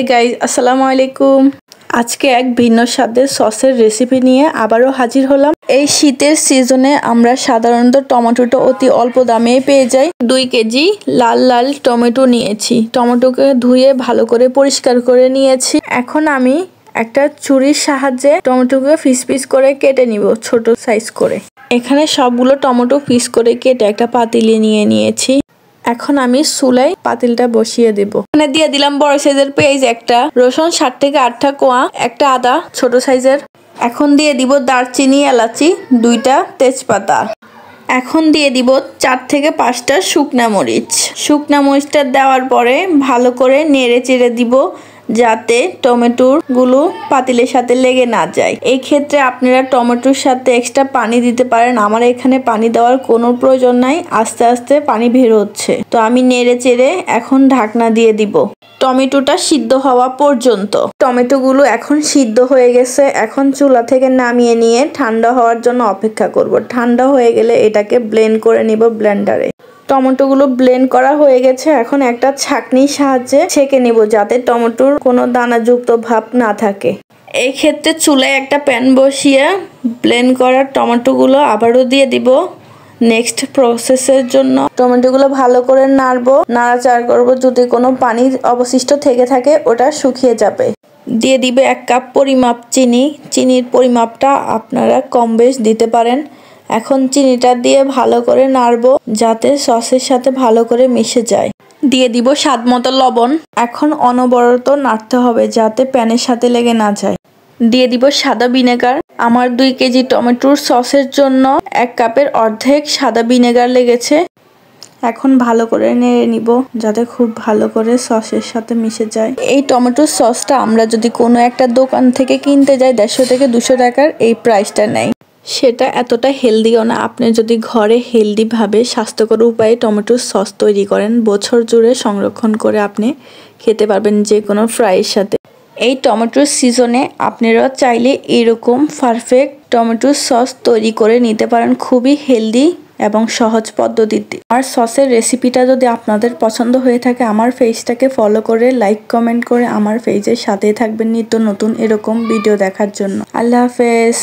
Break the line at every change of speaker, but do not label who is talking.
Hey guys, আসসালামু আলাইকুম। আজকে এক ভিন্ন স্বাদের সসের রেসিপি নিয়ে আবারও হাজির হলাম। এই শীতের সিজনে আমরা সাধারণত টমেটোটা অতি অল্প দামেই পেয়ে যাই। 2 কেজি লাল লাল টমেটো নিয়েছি। টমেটোকে ধুয়ে ভালো করে পরিষ্কার করে নিয়েছি। এখন আমি একটা ছুরির সাহায্যে টমেটোকে পিস পিস করে কেটে নিব, ছোট সাইজ করে। এখানে সবগুলো টমেটো পিস করে কেটে একটা পাতিলে নিয়ে নিয়েছি। এখন আমি চুলায় পাতিলটা বসিয়ে দেব। এখানে দিয়ে দিলাম বড় সাইজের পেঁয়াজ একটা, রসুন 7 থেকে 8টা কোয়া, একটা আদা ছোট সাইজের। এখন দিয়ে দিব দারচিনি, এলাচি, 2টা তেজপাতা। এখন দিয়ে দিব 4 থেকে 5টা শুকনা মরিচ। শুকনা মরিচটা দেওয়ার পরে ভালো করে নেড়ে চেড়ে দিব, যাতে টমেটোর গুলো পাতিলের সাথে লেগে না যায়। এই ক্ষেত্রে আপনারা টমেটোর সাথে এক্সট্রা পানি দিতে পারেন। আমার এখানে পানি দেওয়ার কোনো প্রয়োজন নাই, আস্তে আস্তে পানি বের হচ্ছে। তো আমি নেড়ে চেড়ে এখন ঢাকনা দিয়ে দিব টমেটোটা সিদ্ধ হওয়া পর্যন্ত। টমেটোগুলো এখন সিদ্ধ হয়ে গেছে। এখন চুলা থেকে নামিয়ে নিয়ে ঠান্ডা হওয়ার জন্য অপেক্ষা করব। ঠান্ডা হয়ে গেলে এটাকে ব্লেন্ড করে নিব ব্লেন্ডারে। টমেটোগুলো ব্লেন্ড করা হয়ে গেছে। এখন একটা ছাঁকনির সাহায্যে ছেঁকে নিব, যাতে টমেটোর কোনো দানাযুক্ত ভাব না থাকে। এই ক্ষেত্রে চুলায় একটা প্যান বসিয়ে ব্লেন্ড করা টমেটোগুলো আবারও দিয়ে দিব। নেক্সট প্রসেসের জন্য টমেটোগুলো ভালো করে নাড়াচাড়া করব। যদি কোনো পানি অবশিষ্ট থেকে থাকে ওটা শুকিয়ে যাবে। দিয়ে দিবে 1 কাপ পরিমাপ চিনি। চিনির পরিমাপটা আপনারা কম বেশ দিতে পারেন। এখন চিনিটা দিয়ে ভালো করে নাড়বো, যাতে সসের সাথে ভালো করে মিশে যায়। দিয়ে দিব স্বাদ মতো লবণ। এখন অনবরত নাড়তে হবে, যাতে প্যানের সাথে লেগে না যায়। দিয়ে দিব সাদা ভিনেগার। আমার 2 কেজি টমেটোর সসের জন্য 1 কাপের অর্ধেক সাদা ভিনেগার লেগেছে। এখন ভালো করে নেড়ে নিব, যাতে খুব ভালো করে সসের সাথে মিশে যায়। এই টমেটোর সসটা আমরা যদি কোনো একটা দোকান থেকে কিনতে যাই, 150 থেকে 200 টাকার এই প্রাইসটা নেয়। সেটা এতটা হেলদিও না। আপনি যদি ঘরে হেলদিভাবে স্বাস্থ্যকর উপায়ে টমেটোর সস তৈরি করেন, বছর জুড়ে সংরক্ষণ করে আপনি খেতে পারবেন যে কোনো ফ্রাইয়ের সাথে। এই টমেটোর সিজনে আপনারা চাইলে এরকম পারফেক্ট টমেটোর সস তৈরি করে নিতে পারেন, খুবই হেলদি এবং সহজ পদ্ধতিতে। আর সসের রেসিপিটা যদি আপনাদের পছন্দ হয়ে থাকে, আমার পেজটাকে ফলো করে লাইক কমেন্ট করে আমার পেজের সাথেই থাকবেন নিত্য নতুন এরকম ভিডিও দেখার জন্য। আল্লাহ হাফেজ।